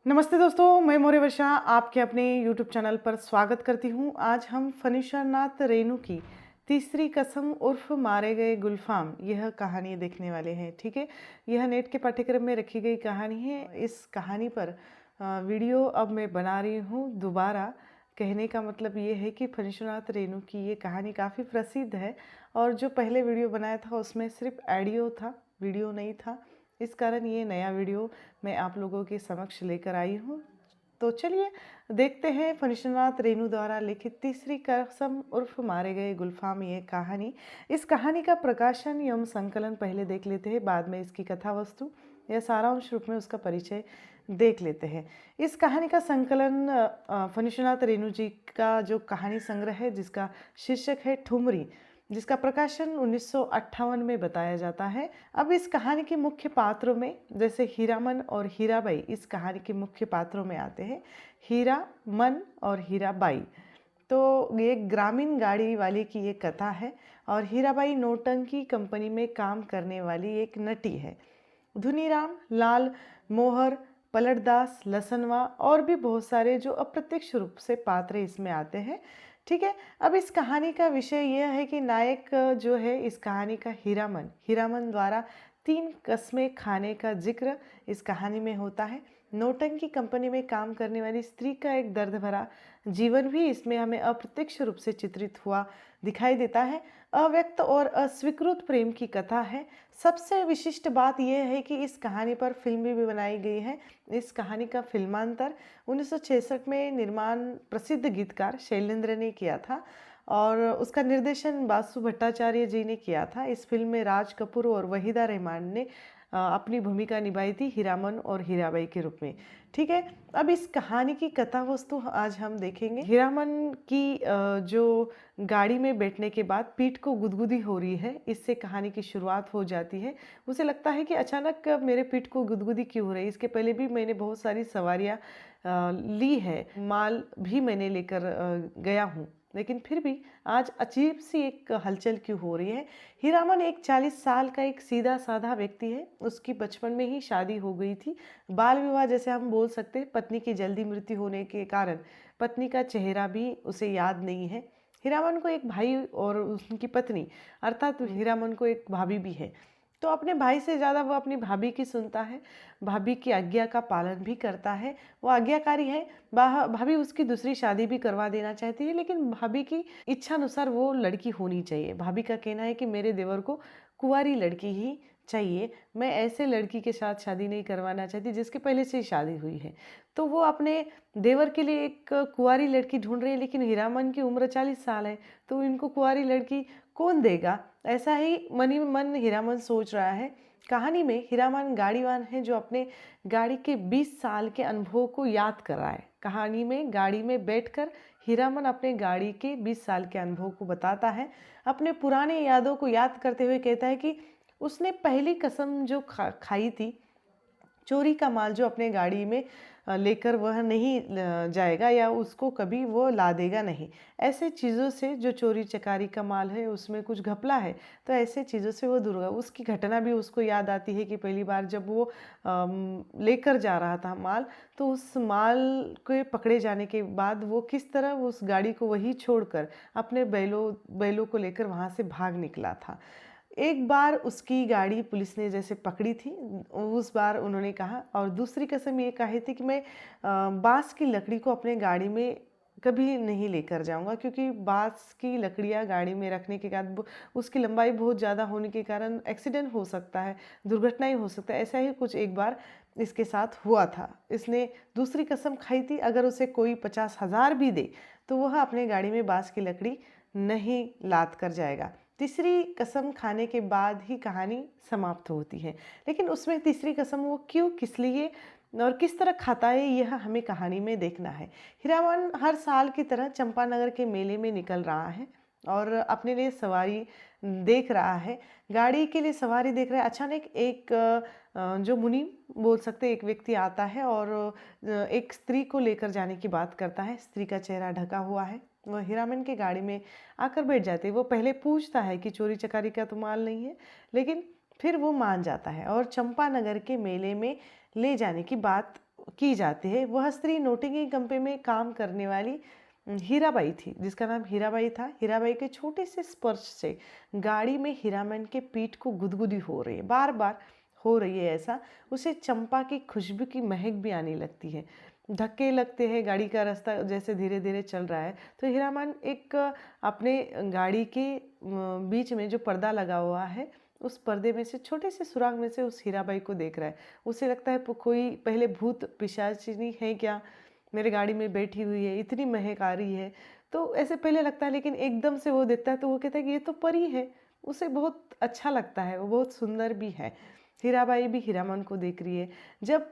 नमस्ते दोस्तों, मैं मौर्य वर्षा आपके अपने YouTube चैनल पर स्वागत करती हूँ। आज हम फनीश्वरनाथ रेणु की तीसरी कसम उर्फ मारे गए गुलफाम यह कहानी देखने वाले हैं। ठीक है, यह नेट के पाठ्यक्रम में रखी गई कहानी है। इस कहानी पर वीडियो अब मैं बना रही हूँ दोबारा। कहने का मतलब ये है कि फनीश्वरनाथ रेणु की ये कहानी काफ़ी प्रसिद्ध है और जो पहले वीडियो बनाया था उसमें सिर्फ ऑडियो था, वीडियो नहीं था। इस कारण ये नया वीडियो मैं आप लोगों के समक्ष लेकर आई हूँ। तो चलिए देखते हैं फनीश्वरनाथ रेणु द्वारा लिखित तीसरी कसम उर्फ मारे गए गुलफाम ये कहानी। इस कहानी का प्रकाशन एवं संकलन पहले देख लेते हैं, बाद में इसकी कथा वस्तु या सारांश रूप में उसका परिचय देख लेते हैं। इस कहानी का संकलन फनीश्वरनाथ रेणु जी का जो कहानी संग्रह है जिसका शीर्षक है ठुमरी, जिसका प्रकाशन 1958 में बताया जाता है। अब इस कहानी के मुख्य पात्रों में जैसे हीरामन और हीराबाई इस कहानी के मुख्य पात्रों में आते हैं। हीरामन और हीराबाई, तो ये ग्रामीण गाड़ी वाले की ये कथा है और हीराबाई नौटंकी कंपनी में काम करने वाली एक नटी है। धुनीराम, लाल, मोहर, पलटदास, लसनवा और भी बहुत सारे जो अप्रत्यक्ष रूप से पात्र इसमें आते हैं। ठीक है, अब इस कहानी का विषय यह है कि नायक जो है इस कहानी का हीरामन द्वारा 3 कस्में खाने का जिक्र इस कहानी में होता है। नौटंकी कंपनी में काम करने वाली स्त्री का एक दर्द भरा जीवन भी इसमें हमें अप्रत्यक्ष रूप से चित्रित हुआ दिखाई देता है। अव्यक्त और अस्वीकृत प्रेम की कथा है। सबसे विशिष्ट बात यह है कि इस कहानी पर फिल्म भी बनाई गई है। इस कहानी का फिल्मांतर 1966 में निर्माण प्रसिद्ध गीतकार शैलेंद्र ने किया था और उसका निर्देशन बासु भट्टाचार्य जी ने किया था। इस फिल्म में राज कपूर और वहीदा रहमान ने अपनी भूमिका निभाई थी हीरामन और हीराबाई के रूप में। ठीक है, अब इस कहानी की कथा वस्तु आज हम देखेंगे। हीरामन की जो गाड़ी में बैठने के बाद पीठ को गुदगुदी हो रही है, इससे कहानी की शुरुआत हो जाती है। उसे लगता है कि अचानक मेरे पीठ को गुदगुदी क्यों हो रही है। इसके पहले भी मैंने बहुत सारी सवारियाँ ली है, माल भी मैंने लेकर गया हूँ, लेकिन फिर भी आज अजीब सी एक हलचल क्यों हो रही है। हीरामन एक 40 साल का एक सीधा साधा व्यक्ति है। उसकी बचपन में ही शादी हो गई थी, बाल विवाह जैसे हम बोल सकते हैं। पत्नी की जल्दी मृत्यु होने के कारण पत्नी का चेहरा भी उसे याद नहीं है। हीरामन को एक भाई और उनकी पत्नी अर्थात हीरामन को एक भाभी भी है। तो अपने भाई से ज़्यादा वो अपनी भाभी की सुनता है, भाभी की आज्ञा का पालन भी करता है। वो आज्ञाकारी है। भाभी उसकी दूसरी शादी भी करवा देना चाहती है, लेकिन भाभी की इच्छा अनुसार वो लड़की होनी चाहिए। भाभी का कहना है कि मेरे देवर को कुंवारी लड़की ही चाहिए, मैं ऐसे लड़की के साथ शादी नहीं करवाना चाहती जिसके पहले से ही शादी हुई है। तो वो अपने देवर के लिए एक कुंवारी लड़की ढूंढ रही है, लेकिन हीरामन की उम्र 40 साल है, तो इनको कुंवारी लड़की कौन देगा, ऐसा ही मन ही मन हीरामन सोच रहा है। कहानी में हीरामन गाड़ीवान है जो अपने गाड़ी के 20 साल के अनुभव को याद कर रहा है। कहानी में गाड़ी में बैठकर हीरामन अपने गाड़ी के 20 साल के अनुभव को बताता है। अपने पुराने यादों को याद करते हुए कहता है कि उसने पहली कसम जो खाई थी, चोरी का माल जो अपने गाड़ी में लेकर वह नहीं जाएगा या उसको कभी वो ला देगा नहीं। ऐसे चीज़ों से जो चोरी चकारी का माल है उसमें कुछ घपला है, तो ऐसे चीज़ों से वो दूर होगा। उसकी घटना भी उसको याद आती है कि पहली बार जब वो लेकर जा रहा था माल, तो उस माल के पकड़े जाने के बाद वो किस तरह उस गाड़ी को वहीं छोड़कर अपने बैलों को लेकर वहाँ से भाग निकला था। एक बार उसकी गाड़ी पुलिस ने जैसे पकड़ी थी, उस बार उन्होंने कहा, और दूसरी कसम ये कही थी कि मैं बांस की लकड़ी को अपने गाड़ी में कभी नहीं लेकर जाऊंगा, क्योंकि बांस की लकड़ियां गाड़ी में रखने के बाद उसकी लंबाई बहुत ज़्यादा होने के कारण एक्सीडेंट हो सकता है, दुर्घटना ही हो सकता है। ऐसा ही कुछ एक बार इसके साथ हुआ था। इसने दूसरी कसम खाई थी, अगर उसे कोई 50,000 भी दे तो वह अपने गाड़ी में बांस की लकड़ी नहीं लाद कर जाएगा। तीसरी कसम खाने के बाद ही कहानी समाप्त होती है, लेकिन उसमें तीसरी कसम वो क्यों, किस लिए और किस तरह खाता है, यह हमें कहानी में देखना है। हीरामन हर साल की तरह चंपानगर के मेले में निकल रहा है और अपने लिए सवारी देख रहा है, गाड़ी के लिए सवारी देख रहा है। अचानक एक जो मुनि बोल सकते एक व्यक्ति आता है और एक स्त्री को लेकर जाने की बात करता है। स्त्री का चेहरा ढका हुआ है। वह हीरामन की गाड़ी में आकर बैठ जाते हैं। वो पहले पूछता है कि चोरी चकारी का तो माल नहीं है, लेकिन फिर वो मान जाता है और चंपानगर के मेले में ले जाने की बात की जाती है। वह स्त्री नोटिंगी कंपनी में काम करने वाली हीराबाई थी, जिसका नाम हीराबाई था। हीराबाई के छोटे से स्पर्श से गाड़ी में हीरामन के पीठ को गुदगुदी हो रही है, बार बार हो रही है ऐसा। उसे चंपा की खुशबू की महक भी आने लगती है। धक्के लगते हैं, गाड़ी का रास्ता जैसे धीरे धीरे चल रहा है तो हीरामन एक अपने गाड़ी के बीच में जो पर्दा लगा हुआ है उस पर्दे में से, छोटे से सुराग में से उस हीराबाई को देख रहा है। उसे लगता है कोई पहले भूत पिशाचिनी है क्या, मेरे गाड़ी में बैठी हुई है, इतनी महक आ रही है। तो ऐसे पहले लगता है, लेकिन एकदम से वो देखता है तो वो कहता है कि ये तो परी है। उसे बहुत अच्छा लगता है, वो बहुत सुंदर भी है। हीराबाई भी हीरामन को देख रही है। जब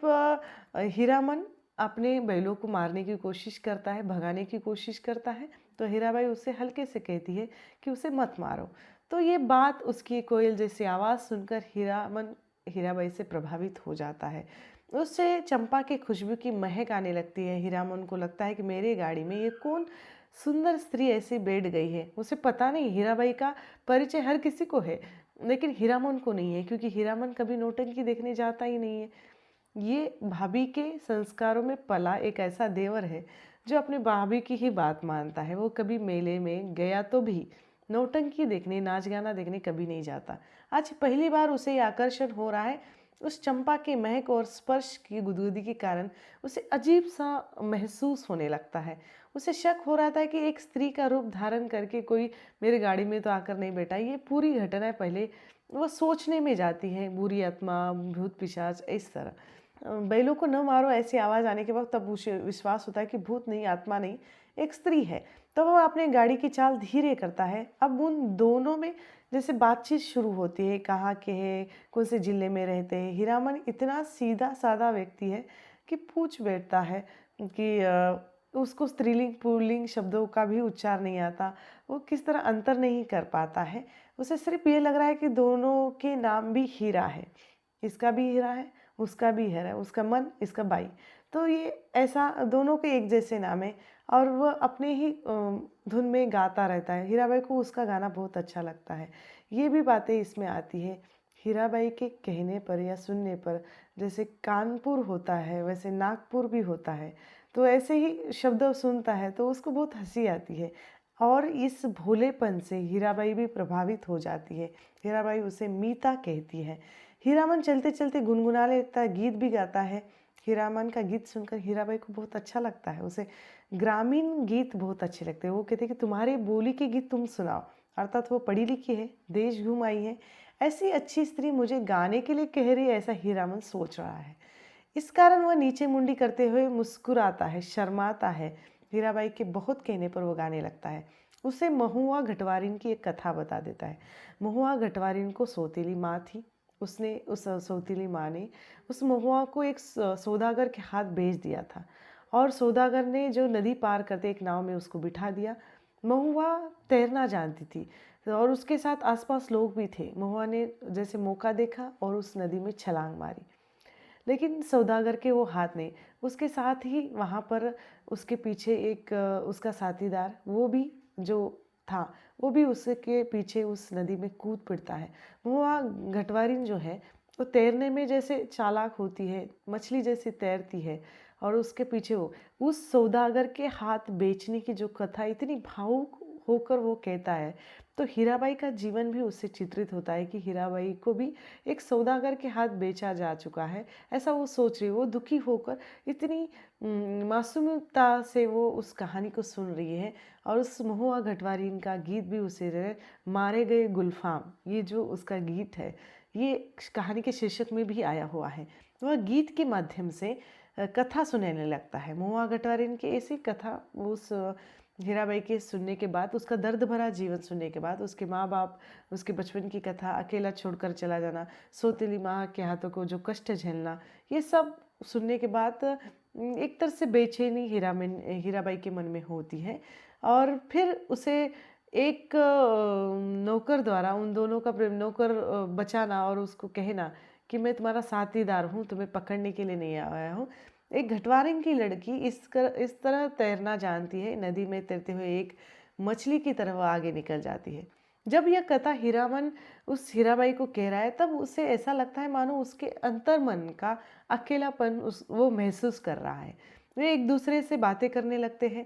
हीरामन अपने बैलों को मारने की कोशिश करता है, भगाने की कोशिश करता है, तो हीराबाई उससे हल्के से कहती है कि उसे मत मारो। तो ये बात, उसकी कोयल जैसी आवाज़ सुनकर हीरामन हीराबाई से प्रभावित हो जाता है। उससे चंपा की खुशबू की महक आने लगती है। हीरामन को लगता है कि मेरी गाड़ी में ये कौन सुंदर स्त्री ऐसी बैठ गई है। उसे पता नहीं, हीराबाई का परिचय हर किसी को है लेकिन हीरामन को नहीं है, क्योंकि हीरामन कभी नौटंकी देखने जाता ही नहीं है। ये भाभी के संस्कारों में पला एक ऐसा देवर है जो अपने भाभी की ही बात मानता है। वो कभी मेले में गया तो भी नौटंकी देखने, नाच गाना देखने कभी नहीं जाता। आज पहली बार उसे ये आकर्षण हो रहा है। उस चंपा के महक और स्पर्श की गुदगुदी के कारण उसे अजीब सा महसूस होने लगता है। उसे शक हो रहा था कि एक स्त्री का रूप धारण करके कोई मेरी गाड़ी में तो आकर नहीं बैठा। ये पूरी घटना पहले वो सोचने में जाती है, बुरी आत्मा, भूत पिशाच, इस तरह। बैलों को न मारो ऐसी आवाज़ आने के बाद तब उसे विश्वास होता है कि भूत नहीं, आत्मा नहीं, एक स्त्री है। तो वह अपने गाड़ी की चाल धीरे करता है। अब उन दोनों में जैसे बातचीत शुरू होती है, कहाँ के हैं, कौन से जिले में रहते हैं। हीरामन इतना सीधा साधा व्यक्ति है कि पूछ बैठता है कि उसको स्त्रीलिंग पुल्लिंग शब्दों का भी उच्चार नहीं आता, वो किस तरह अंतर नहीं कर पाता है। उसे सिर्फ ये लग रहा है कि दोनों के नाम भी हीरा है, इसका भी हीरा है, उसका भी हीरा है, उसका मन, इसका बाई। तो ये ऐसा दोनों के एक जैसे नाम है और वह अपने ही धुन में गाता रहता है। हीराबाई को उसका गाना बहुत अच्छा लगता है। ये भी बातें इसमें आती है। हीराबाई के कहने पर या सुनने पर जैसे कानपुर होता है वैसे नागपुर भी होता है। तो ऐसे ही शब्द सुनता है तो उसको बहुत हंसी आती है और इस भोलेपन से हीराबाई भी प्रभावित हो जाती है। हीराबाई उसे मीता कहती है। हीरामन चलते चलते गुनगुना लेता है, गीत भी गाता है। हीरामन का गीत सुनकर हीराबाई को बहुत अच्छा लगता है। उसे ग्रामीण गीत बहुत अच्छे लगते हैं। वो कहते हैं कि तुम्हारे बोली के गीत तुम सुनाओ। अर्थात वो पढ़ी लिखी है, देश घूम आई है, ऐसी अच्छी स्त्री मुझे गाने के लिए कह रही है, ऐसा हीरामन सोच रहा है। इस कारण वह नीचे मुंडी करते हुए मुस्कुराता है, शर्माता है। हीराबाई के बहुत कहने पर वो गाने लगता है। उसे महुआ घटवारिन की एक कथा बता देता है। महुआ घटवारिन को सौतेली माँ थी। उसने उस सौतीली माँ ने उस महुआ को एक सौदागर के हाथ भेज दिया था और सौदागर ने जो नदी पार करते एक नाव में उसको बिठा दिया। महुआ तैरना जानती थी और उसके साथ आसपास लोग भी थे। महुआ ने जैसे मौका देखा और उस नदी में छलांग मारी, लेकिन सौदागर के वो हाथ नहीं। उसके साथ ही वहाँ पर उसके पीछे एक उसका साथीदार वो भी जो था, वो भी उसके पीछे उस नदी में कूद पड़ता है। वो घटवारिन जो है वो तैरने में जैसे चालाक होती है, मछली जैसी तैरती है और उसके पीछे वो उस सौदागर के हाथ बेचने की जो कथा इतनी भावुक होकर वो कहता है, तो हीराबाई का जीवन भी उससे चित्रित होता है कि हीराबाई को भी एक सौदागर के हाथ बेचा जा चुका है, ऐसा वो सोच रही है। वो दुखी होकर इतनी मासूमियता से वो उस कहानी को सुन रही है और उस महुआ घटवारिन का गीत भी उसे मारे गए गुलफाम, ये जो उसका गीत है ये कहानी के शीर्षक में भी आया हुआ है। वह गीत के माध्यम से कथा सुनाने लगता है। महुआ घटवारिन की ऐसी कथा उस हीराबाई के सुनने के बाद, उसका दर्द भरा जीवन सुनने के बाद, उसके माँ बाप, उसके बचपन की कथा, अकेला छोड़कर चला जाना, सौतेली माँ के हाथों को जो कष्ट झेलना, ये सब सुनने के बाद एक तरह से बेचैनी हीराबाई के मन में होती है। और फिर उसे एक नौकर द्वारा उन दोनों का प्रेम, नौकर बचाना और उसको कहना कि मैं तुम्हारा साथीदार हूँ, तुम्हें पकड़ने के लिए नहीं आया हूँ। एक घटवारिन की लड़की इस तरह तैरना जानती है, नदी में तैरते हुए एक मछली की तरह वो आगे निकल जाती है। जब यह कथा हीरामन उस हीराबाई को कह रहा है, तब उसे ऐसा लगता है मानो उसके अंतर्मन का अकेलापन वो महसूस कर रहा है। वे एक दूसरे से बातें करने लगते हैं।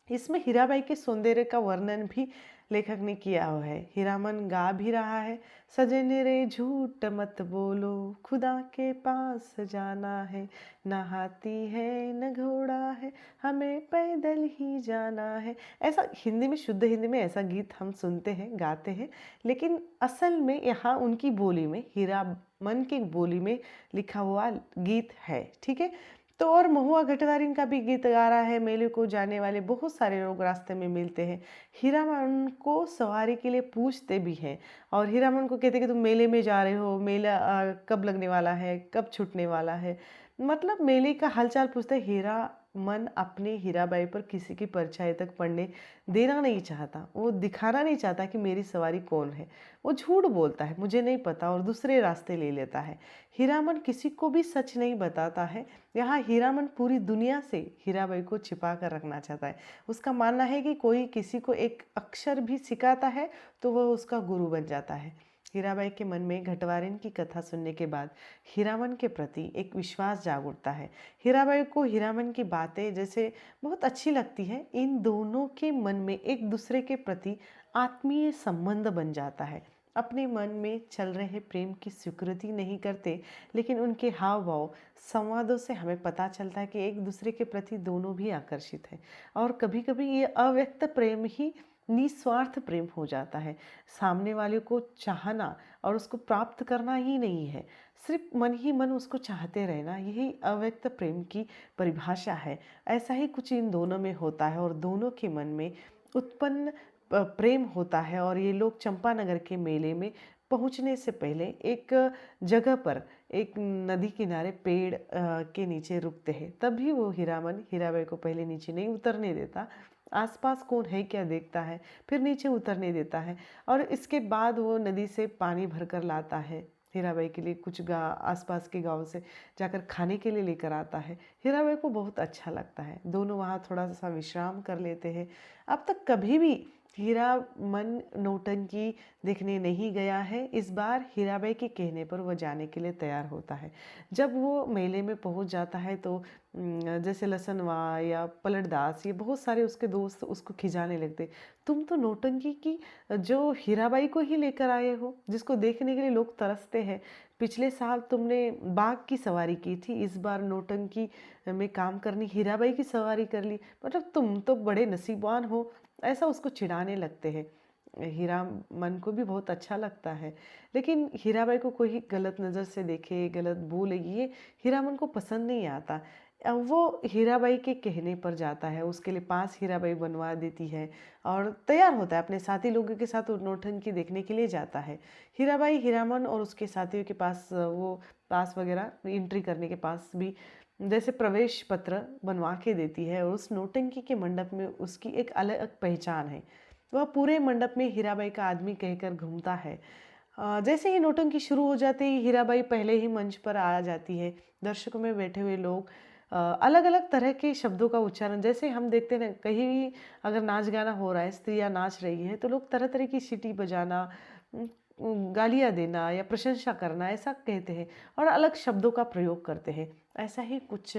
इसमें हीराबाई के सौंदर्य का वर्णन भी लेखक ने किया हुआ है। हीरामन गा भी रहा है, सजन रे झूठ मत बोलो, खुदा के पास जाना है, न हाथी है न घोड़ा है, हमें पैदल ही जाना है। ऐसा हिंदी में, शुद्ध हिंदी में ऐसा गीत हम सुनते हैं, गाते हैं, लेकिन असल में यहाँ उनकी बोली में, हीरामन की बोली में लिखा हुआ गीत है। ठीक है। तो और महुआ घटवारिन का भी गीत गा रहा है। मेले को जाने वाले बहुत सारे लोग रास्ते में मिलते हैं, हीरामन को सवारी के लिए पूछते भी हैं, और हीरामन को कहते हैं कि तुम मेले में जा रहे हो, मेला कब लगने वाला है, कब छूटने वाला है, मतलब मेले का हालचाल पूछते हैं। हीरामन अपने हीराबाई पर किसी की परछाई तक पड़ने देना नहीं चाहता, वो दिखाना नहीं चाहता कि मेरी सवारी कौन है। वो झूठ बोलता है, मुझे नहीं पता, और दूसरे रास्ते ले लेता है। हीरामन किसी को भी सच नहीं बताता है। यहाँ हीरामन पूरी दुनिया से हीराबाई को छिपा कर रखना चाहता है। उसका मानना है कि कोई किसी को एक अक्षर भी सिखाता है तो वह उसका गुरु बन जाता है। हीराबाई के मन में घटवारिन की कथा सुनने के बाद हीरामन के प्रति एक विश्वास जाग उठता है। हीराबाई को हीरामन की बातें जैसे बहुत अच्छी लगती हैं। इन दोनों के मन में एक दूसरे के प्रति आत्मीय संबंध बन जाता है। अपने मन में चल रहे प्रेम की स्वीकृति नहीं करते, लेकिन उनके हाव भाव, संवादों से हमें पता चलता है कि एक दूसरे के प्रति दोनों भी आकर्षित हैं। और कभी कभी ये अव्यक्त प्रेम ही निस्वार्थ प्रेम हो जाता है। सामने वाले को चाहना और उसको प्राप्त करना ही नहीं है, सिर्फ मन ही मन उसको चाहते रहना, यही अव्यक्त प्रेम की परिभाषा है। ऐसा ही कुछ इन दोनों में होता है, और दोनों के मन में उत्पन्न प्रेम होता है। और ये लोग चंपानगर के मेले में पहुंचने से पहले एक जगह पर, एक नदी किनारे पेड़ के नीचे रुकते हैं। तभी वो हीरामन हीराबाई को पहले नीचे नहीं उतरने देता, आसपास कौन है क्या देखता है, फिर नीचे उतरने देता है, और इसके बाद वो नदी से पानी भरकर लाता है हीराबाई के लिए। कुछ आसपास के गांव से जाकर खाने के लिए लेकर आता है। हीराबाई को बहुत अच्छा लगता है। दोनों वहाँ थोड़ा सा विश्राम कर लेते हैं। अब तक कभी भी हीरामन नौटंकी देखने नहीं गया है। इस बार हीराबाई के कहने पर वह जाने के लिए तैयार होता है। जब वो मेले में पहुंच जाता है तो जैसे लसनवा या पलटदास, ये बहुत सारे उसके दोस्त उसको खिजाने लगते, तुम तो नौटंकी की जो हीराबाई को ही लेकर आए हो, जिसको देखने के लिए लोग तरसते हैं। पिछले साल तुमने बाघ की सवारी की थी, इस बार नौटंकी में काम करनी हीराबाई की सवारी कर ली, मतलब तुम तो बड़े नसीबवान हो। ऐसा उसको चिढ़ाने लगते हैं। हीरामन को भी बहुत अच्छा लगता है, लेकिन हीराबाई को कोई गलत नज़र से देखे, गलत बोले, ये हीरामन को पसंद नहीं आता। वो हीराबाई के कहने पर जाता है, उसके लिए 5 हीराबाई बनवा देती है और तैयार होता है, अपने साथी लोगों के साथ नौटंकी देखने के लिए जाता है। हीराबाई हीरामन और उसके साथियों के पास वो पास वगैरह एंट्री करने के पास भी जैसे प्रवेश पत्र बनवा के देती है, और उस नौटंकी के मंडप में उसकी एक अलग पहचान है। वह पूरे मंडप में हीराबाई का आदमी कहकर घूमता है। जैसे ही नौटंकी शुरू हो जाती है, हीराबाई पहले ही मंच पर आ जाती है। दर्शकों में बैठे हुए लोग अलग अलग तरह के शब्दों का उच्चारण, जैसे हम देखते हैं कहीं भी अगर नाच गाना हो रहा है, स्त्रियां नाच रही है, तो लोग तरह तरह की सीटी बजाना, गालियाँ देना या प्रशंसा करना, ऐसा कहते हैं और अलग शब्दों का प्रयोग करते हैं। ऐसा ही कुछ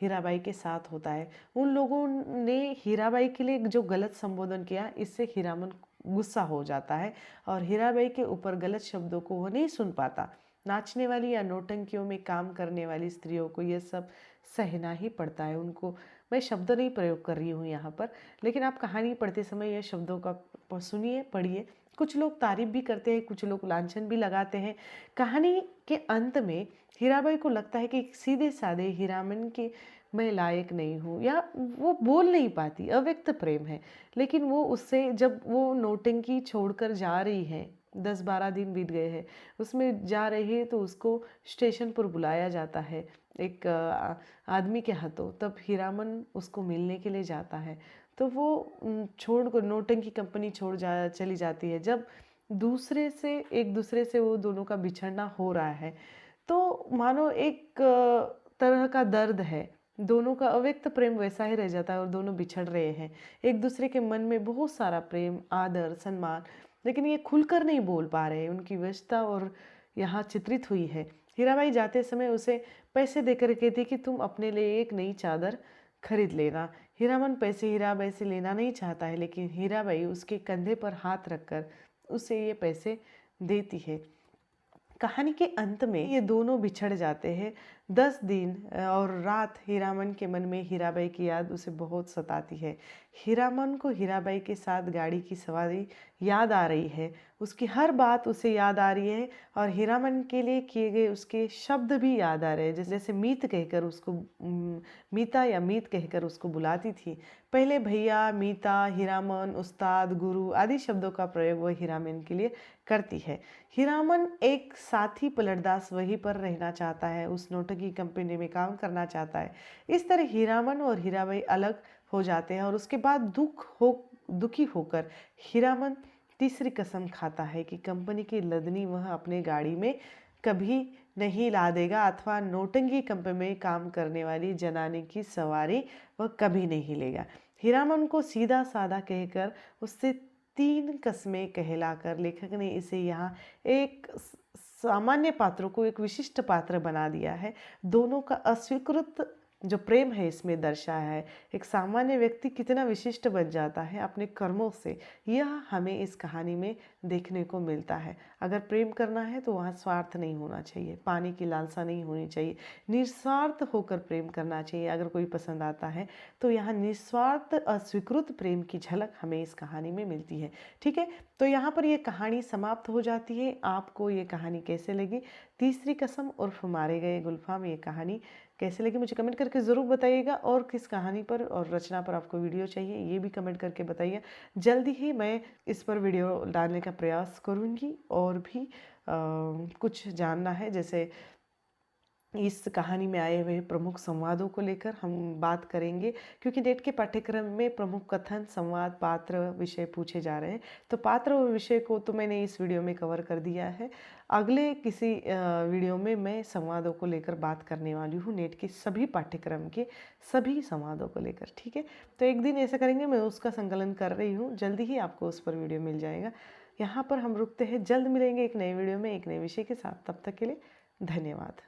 हीराबाई के साथ होता है। उन लोगों ने हीराबाई के लिए जो गलत संबोधन किया, इससे हीरामन गुस्सा हो जाता है और हीराबाई के ऊपर गलत शब्दों को वो नहीं सुन पाता। नाचने वाली या नौटंकियों में काम करने वाली स्त्रियों को यह सब सहना ही पड़ता है। उनको, मैं शब्द नहीं प्रयोग कर रही हूँ यहाँ पर, लेकिन आप कहानी पढ़ते समय यह शब्दों का सुनिए, पढ़िए। कुछ लोग तारीफ भी करते हैं, कुछ लोग लांछन भी लगाते हैं। कहानी के अंत में हीराबाई को लगता है कि सीधे साधे हीरामन के मैं लायक नहीं हूँ, या वो बोल नहीं पाती, अव्यक्त प्रेम है। लेकिन वो उससे, जब वो नौटंकी छोड़कर जा रही है, 10-12 दिन बीत गए हैं, उसमें जा रही है, तो उसको स्टेशन पर बुलाया जाता है एक आदमी के हाथों। तब हीरामन उसको मिलने के लिए जाता है, तो वो छोड़ कर नौटंकी कंपनी छोड़ चली जाती है। जब एक दूसरे से वो दोनों का बिछड़ना हो रहा है, तो मानो एक तरह का दर्द है। दोनों का अव्यक्त प्रेम वैसा ही रह जाता है और दोनों बिछड़ रहे हैं। एक दूसरे के मन में बहुत सारा प्रेम, आदर, सम्मान लेकिन ये खुलकर नहीं बोल पा रहे। उनकी व्यस्तता और यहाँ चित्रित हुई है। हीराबाई जाते समय उसे पैसे देकर कहती कि तुम अपने लिए एक नई चादर खरीद लेना। हीरामन पैसे हीराबाई से लेना नहीं चाहता है, लेकिन हीराबाई उसके कंधे पर हाथ रखकर उसे ये पैसे देती है। कहानी के अंत में ये दोनों बिछड़ जाते हैं। 10 दिन और रात हीरामन के मन में हीराबाई की याद उसे बहुत सताती है। हीरामन को हीराबाई के साथ गाड़ी की सवारी याद आ रही है। उसकी हर बात उसे याद आ रही है और हीरामन के लिए किए गए उसके शब्द भी याद आ रहे हैं। जैसे मीत कहकर उसको मीता या मीत कहकर उसको बुलाती थी। पहले भैया, मीता, हीरामन, उस्ताद, गुरु आदि शब्दों का प्रयोग वह हीरामन के लिए करती है। हीरामन एक साथी पलटदास वहीं पर रहना चाहता है, उस नौटंकी कंपनी में काम करना चाहता है। इस तरह हीरामन और हीराबाई अलग हो जाते हैं और उसके बाद दुखी होकर हीरामन तीसरी कसम खाता है कि कंपनी की लदनी वह अपने गाड़ी में कभी नहीं ला देगा अथवा नौटंकी कंपनी में काम करने वाली जनानी की सवारी वह कभी नहीं लेगा। हीरामन को सीधा साधा कहकर उससे 3 कस्में कहलाकर लेखक ने इसे यहाँ एक सामान्य पात्रों को एक विशिष्ट पात्र बना दिया है। दोनों का अस्वीकृत जो प्रेम है इसमें दर्शाया है। एक सामान्य व्यक्ति कितना विशिष्ट बन जाता है अपने कर्मों से, यह हमें इस कहानी में देखने को मिलता है। अगर प्रेम करना है तो वहाँ स्वार्थ नहीं होना चाहिए, पानी की लालसा नहीं होनी चाहिए, निस्वार्थ होकर प्रेम करना चाहिए। अगर कोई पसंद आता है तो यहाँ निस्वार्थ अस्वीकृत प्रेम की झलक हमें इस कहानी में मिलती है। ठीक है, तो यहाँ पर ये कहानी समाप्त हो जाती है। आपको ये कहानी कैसे लगी? तीसरी कसम उर्फ मारे गए गुलफाम, ये कहानी कैसे लगी मुझे कमेंट करके ज़रूर बताइएगा। और किस कहानी पर और रचना पर आपको वीडियो चाहिए ये भी कमेंट करके बताइए। जल्दी ही मैं इस पर वीडियो डालने का प्रयास करूँगी। और भी कुछ जानना है, जैसे इस कहानी में आए हुए प्रमुख संवादों को लेकर हम बात करेंगे, क्योंकि नेट के पाठ्यक्रम में प्रमुख कथन, संवाद, पात्र, विषय पूछे जा रहे हैं। तो पात्र और विषय को तो मैंने इस वीडियो में कवर कर दिया है। अगले किसी वीडियो में मैं संवादों को लेकर बात करने वाली हूँ, नेट के सभी पाठ्यक्रम के सभी संवादों को लेकर। ठीक है, तो एक दिन ऐसा करेंगे, मैं उसका संकलन कर रही हूँ, जल्दी ही आपको उस पर वीडियो मिल जाएगा। यहाँ पर हम रुकते हैं, जल्द मिलेंगे एक नए वीडियो में एक नए विषय के साथ। तब तक के लिए धन्यवाद।